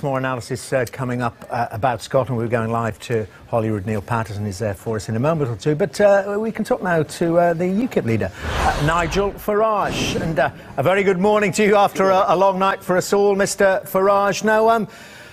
More analysis coming up about Scotland. We're going live to Holyrood. Neil Patterson is there for us in a moment or two. But we can talk now to the UKIP leader, Nigel Farage. And a very good morning to you after a long night for us all, Mr Farage. Now,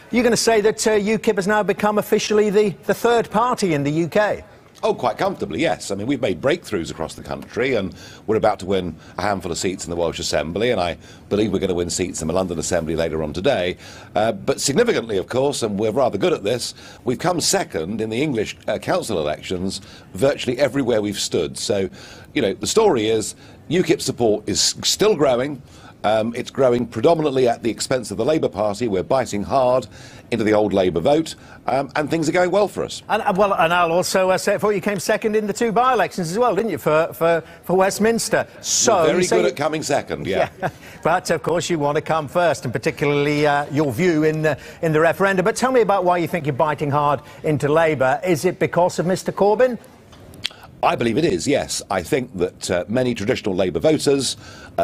you're going to say that UKIP has now become officially the third party in the UK? Oh, quite comfortably, yes. I mean, we've made breakthroughs across the country, and we're about to win a handful of seats in the Welsh Assembly, and I believe we're going to win seats in the London Assembly later on today. But significantly, of course, and we're rather good at this, we've come second in the English council elections virtually everywhere we've stood. So, you know, the story is UKIP support is still growing. It's growing predominantly at the expense of the Labour Party. We're biting hard into the old Labour vote, and things are going well for us. And I'll also say it for you came second in the two by-elections as well, didn't you, for Westminster? So we're very good at coming second, yeah. But of course you want to come first, and particularly your view in the referendum. But tell me about why you think you're biting hard into Labour. Is it because of Mr Corbyn? I believe it is, yes. I think that many traditional Labour voters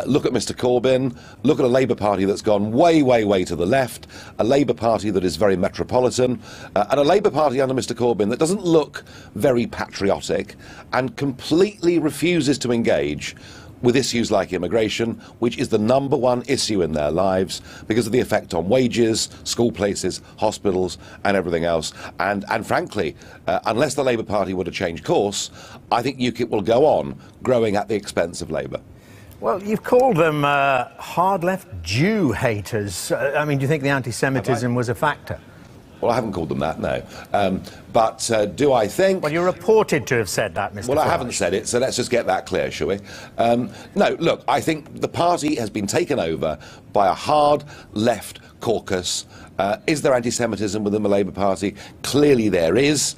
look at Mr Corbyn, look at a Labour Party that's gone way, way, way to the left, a Labour Party that is very metropolitan, and a Labour Party under Mr Corbyn that doesn't look very patriotic and completely refuses to engage with issues like immigration, which is the #1 issue in their lives because of the effect on wages, school places, hospitals and everything else. And frankly, unless the Labour Party were to change course, I think UKIP will go on growing at the expense of Labour. Well, you've called them hard-left Jew haters. I mean, do you think the anti-Semitism was a factor? Well, I haven't called them that, no. But do I think... Well, you're reported to have said that, Mr. Well, Farage. I haven't said it, so let's just get that clear, shall we? No, look, I think the party has been taken over by a hard left caucus. Is there anti-Semitism within the Labour Party? Clearly there is.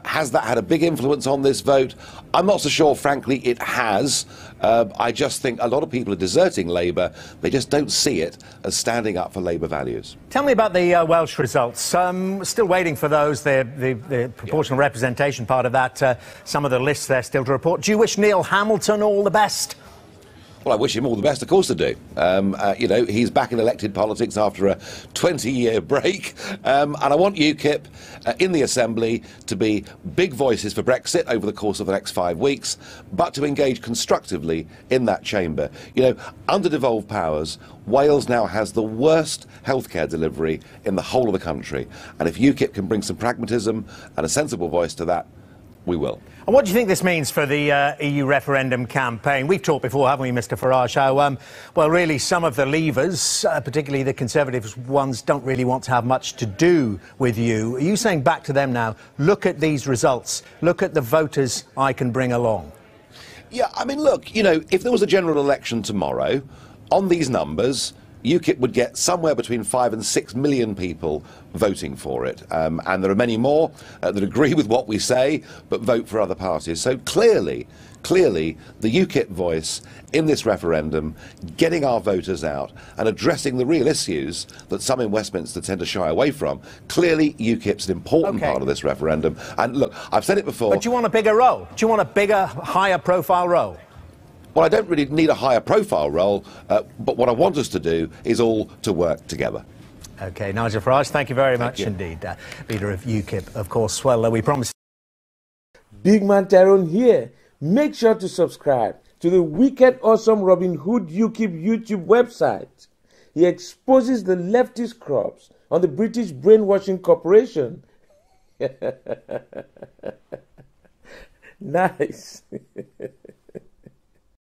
Has that had a big influence on this vote? I'm not so sure, frankly, it has. I just think a lot of people are deserting Labour. They just don't see it as standing up for Labour values. Tell me about the Welsh results. Still waiting for those, the proportional representation part of that. Some of the lists there still to report. Do you wish Neil Hamilton all the best? Well, I wish him all the best, of course I do. You know, he's back in elected politics after a 20-year break. And I want UKIP in the Assembly to be big voices for Brexit over the course of the next 5 weeks, but to engage constructively in that chamber. You know, under devolved powers, Wales now has the worst healthcare delivery in the whole of the country. And if UKIP can bring some pragmatism and a sensible voice to that, we will. And what do you think this means for the EU referendum campaign? We've talked before, haven't we, Mr Farage, how, well, really some of the levers, particularly the Conservative ones, don't really want to have much to do with you. Are you saying back to them now, look at these results, look at the voters I can bring along? Yeah, I mean, look, you know, if there was a general election tomorrow, on these numbers, UKIP would get somewhere between 5 and 6 million people voting for it. And there are many more that agree with what we say, but vote for other parties. So clearly, the UKIP voice in this referendum, getting our voters out and addressing the real issues that some in Westminster tend to shy away from, clearly UKIP's an important part of this referendum. And look, I've said it before... But do you want a bigger role? Do you want a bigger, higher profile role? Well, I don't really need a higher profile role, but what I want us to do is all to work together. OK, Nigel Farage, thank you very much indeed. Leader of UKIP, of course. Well, we promise... Big Man Tyrone here. Make sure to subscribe to the wicked awesome Robin Hood UKIP YouTube website. He exposes the leftist crops on the British brainwashing corporation. Nice.